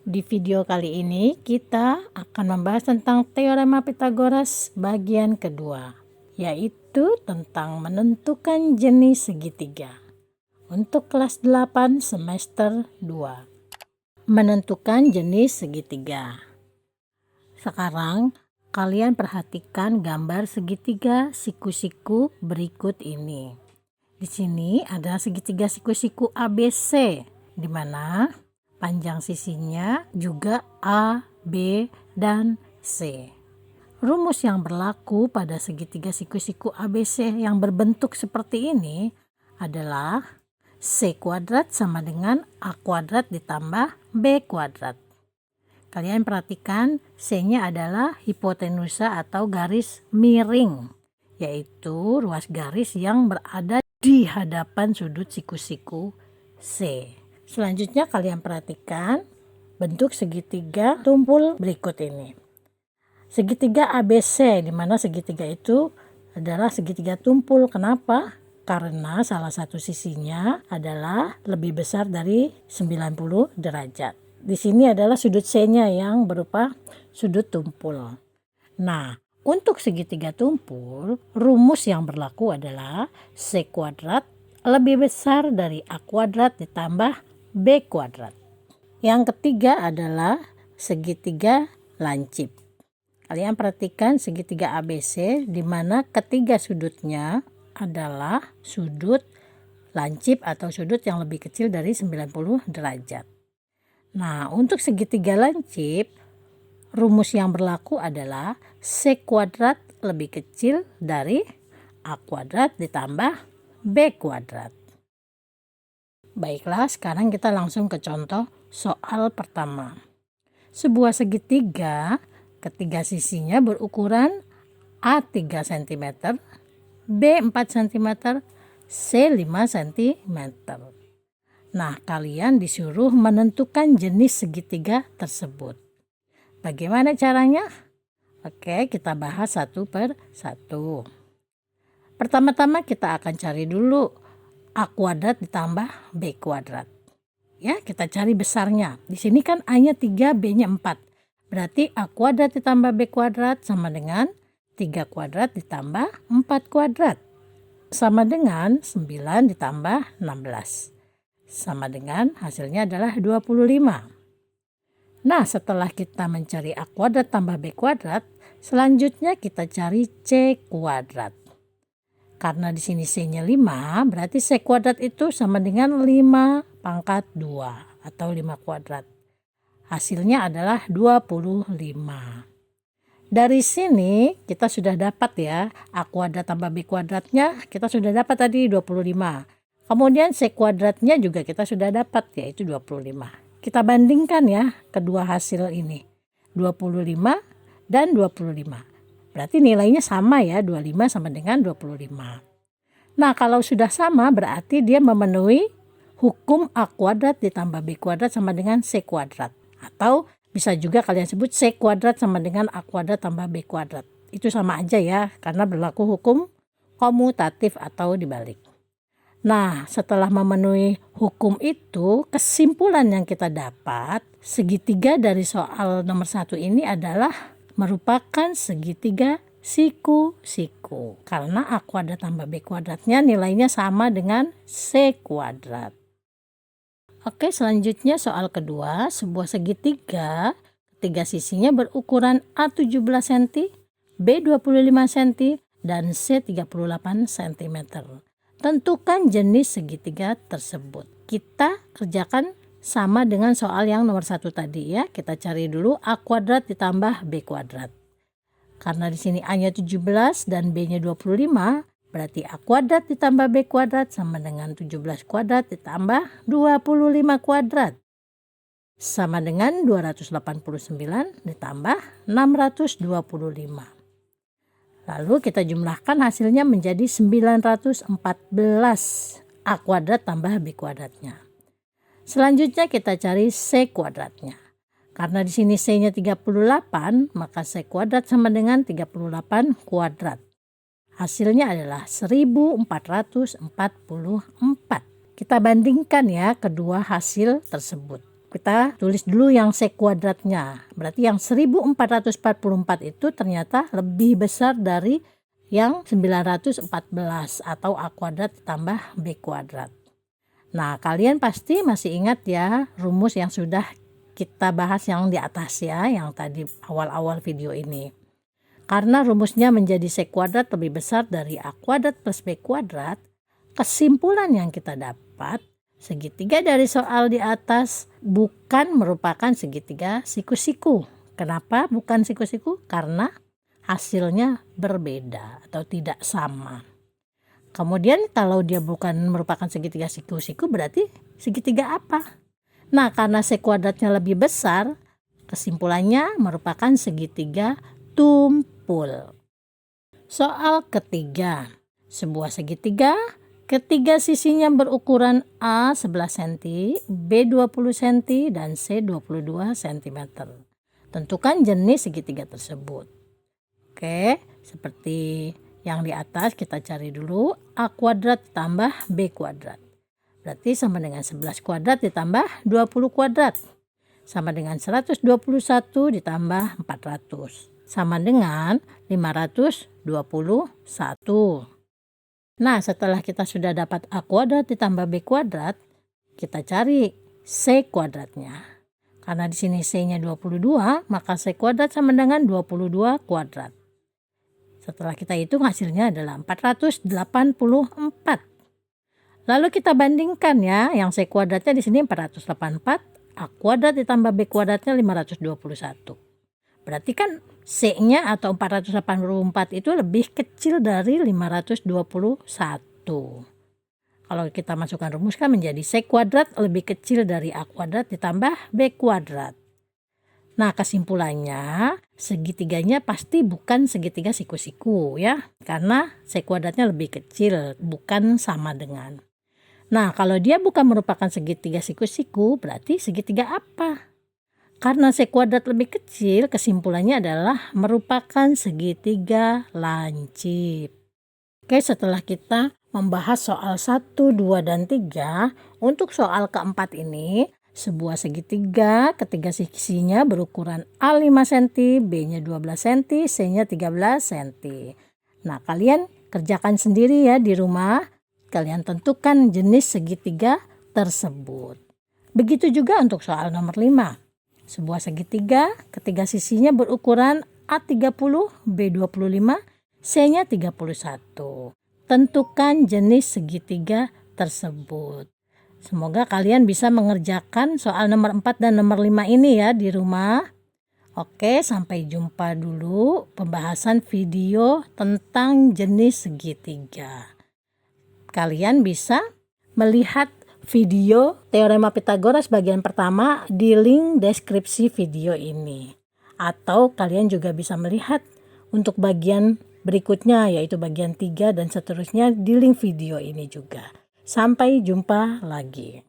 Di video kali ini kita akan membahas tentang teorema Pythagoras bagian kedua, yaitu tentang menentukan jenis segitiga. Untuk kelas 8 semester 2. Menentukan jenis segitiga. Sekarang kalian perhatikan gambar segitiga siku-siku berikut ini. Di sini ada segitiga siku-siku ABC, di mana panjang sisinya juga A, B, dan C. Rumus yang berlaku pada segitiga siku-siku ABC yang berbentuk seperti ini adalah C kuadrat sama dengan A kuadrat ditambah B kuadrat. Kalian perhatikan C-nya adalah hipotenusa atau garis miring, yaitu ruas garis yang berada di hadapan sudut siku-siku C. Selanjutnya kalian perhatikan bentuk segitiga tumpul berikut ini. Segitiga ABC, di mana segitiga itu adalah segitiga tumpul. Kenapa? Karena salah satu sisinya adalah lebih besar dari 90 derajat. Di sini adalah sudut C-nya yang berupa sudut tumpul. Nah, untuk segitiga tumpul, rumus yang berlaku adalah C kuadrat lebih besar dari A kuadrat ditambah B kuadrat. Yang ketiga adalah segitiga lancip. Kalian perhatikan segitiga ABC di mana ketiga sudutnya adalah sudut lancip atau sudut yang lebih kecil dari 90 derajat. Nah, untuk segitiga lancip, rumus yang berlaku adalah C kuadrat lebih kecil dari A kuadrat ditambah B kuadrat. Baiklah, sekarang kita langsung ke contoh soal pertama. Sebuah segitiga, ketiga sisinya berukuran A 3 cm, B 4 cm, C 5 cm. Nah, kalian disuruh menentukan jenis segitiga tersebut. Bagaimana caranya? Oke, kita bahas satu per satu. Pertama-tama kita akan cari dulu A kuadrat ditambah B kuadrat. Ya, kita cari besarnya. Di sini kan A-nya 3, B-nya 4. Berarti A kuadrat ditambah B kuadrat sama dengan 3 kuadrat ditambah 4 kuadrat. Sama dengan 9 ditambah 16. Sama dengan hasilnya adalah 25. Nah, setelah kita mencari A kuadrat tambah B kuadrat, selanjutnya kita cari C kuadrat. Karena di sini C-nya 5, berarti C kuadrat itu sama dengan 5 pangkat 2 atau 5 kuadrat. Hasilnya adalah 25. Dari sini kita sudah dapat ya, A kuadrat tambah B kuadratnya kita sudah dapat tadi 25. Kemudian C kuadratnya juga kita sudah dapat, yaitu 25. Kita bandingkan ya kedua hasil ini, 25 dan 25. Berarti nilainya sama ya, 25 sama dengan 25. Nah, kalau sudah sama berarti dia memenuhi hukum A kuadrat ditambah B kuadrat sama dengan C kuadrat. Atau bisa juga kalian sebut C kuadrat sama dengan A kuadrat tambah B kuadrat. Itu sama aja ya, karena berlaku hukum komutatif atau dibalik. Nah, setelah memenuhi hukum itu, kesimpulan yang kita dapat, segitiga dari soal nomor 1 ini adalah merupakan segitiga siku-siku. Karena A kuadrat tambah B kuadratnya nilainya sama dengan C kuadrat. Oke, selanjutnya soal kedua, sebuah segitiga, ketiga sisinya berukuran A 17 cm, B 25 cm, dan C 38 cm. Tentukan jenis segitiga tersebut. Kita kerjakan sama dengan soal yang nomor 1 tadi ya. Kita cari dulu A kuadrat ditambah B kuadrat. Karena di sini A-nya 17 dan B-nya 25, berarti A kuadrat ditambah B kuadrat sama dengan 17 kuadrat ditambah 25 kuadrat. Sama dengan 289 ditambah 625. Lalu kita jumlahkan hasilnya menjadi 914 A kuadrat tambah B kuadratnya. Selanjutnya kita cari C kuadratnya. Karena di sini C-nya 38, maka C kuadrat sama dengan 38 kuadrat. Hasilnya adalah 1444. Kita bandingkan ya kedua hasil tersebut. kita tulis dulu yang sek kuadratnya. Berarti yang 1444 itu ternyata lebih besar dari yang 914 atau A kuadrat ditambah B kuadrat. Nah, kalian pasti masih ingat ya rumus yang sudah kita bahas yang di atas ya, yang tadi awal-awal video ini. Karena rumusnya menjadi sek kuadrat lebih besar dari A kuadrat plus B kuadrat, kesimpulan yang kita dapat, segitiga dari soal di atas bukan merupakan segitiga siku-siku. Kenapa bukan siku-siku? Karena hasilnya berbeda atau tidak sama. Kemudian kalau dia bukan merupakan segitiga siku-siku, berarti segitiga apa? Nah, karena sek kuadratnya lebih besar, kesimpulannya merupakan segitiga tumpul. Soal ketiga, sebuah segitiga ketiga sisinya berukuran A 11 cm, B 20 cm, dan C 22 cm. Tentukan jenis segitiga tersebut. Oke, seperti yang di atas kita cari dulu A kuadrat tambah B kuadrat. Berarti sama dengan 11 kuadrat ditambah 20 kuadrat. Sama dengan 121 ditambah 400. Sama dengan 521. Nah, setelah kita sudah dapat A kuadrat ditambah B kuadrat, kita cari C kuadratnya. Karena di sini C-nya 22, maka C kuadrat sama dengan 22 kuadrat. Setelah kita hitung hasilnya adalah 484. Lalu kita bandingkan ya, yang C kuadratnya di sini 484, A kuadrat ditambah B kuadratnya 521. Berarti kan C-nya atau 484 itu lebih kecil dari 521. Kalau kita masukkan rumus kan menjadi C kuadrat lebih kecil dari A kuadrat ditambah B kuadrat. Nah, kesimpulannya segitiganya pasti bukan segitiga siku-siku ya, karena C kuadratnya lebih kecil, bukan sama dengan. Nah, kalau dia bukan merupakan segitiga siku-siku, berarti segitiga apa? Karena C kuadrat lebih kecil, kesimpulannya adalah merupakan segitiga lancip. Oke, setelah kita membahas soal 1, 2, dan 3, untuk soal keempat ini, sebuah segitiga ketiga sisinya berukuran A 5 cm, B-nya 12 cm, C-nya 13 cm. Nah, kalian kerjakan sendiri ya di rumah. Kalian tentukan jenis segitiga tersebut. Begitu juga untuk soal nomor 5. Sebuah segitiga ketiga sisinya berukuran A30, B25, C-nya 31. Tentukan jenis segitiga tersebut. Semoga kalian bisa mengerjakan soal nomor 4 dan nomor 5 ini ya di rumah. Oke, sampai jumpa dulu pembahasan video tentang jenis segitiga. Kalian bisa melihat video teorema Pythagoras bagian pertama di link deskripsi video ini. Atau kalian juga bisa melihat untuk bagian berikutnya yaitu bagian 3 dan seterusnya di link video ini juga. Sampai jumpa lagi.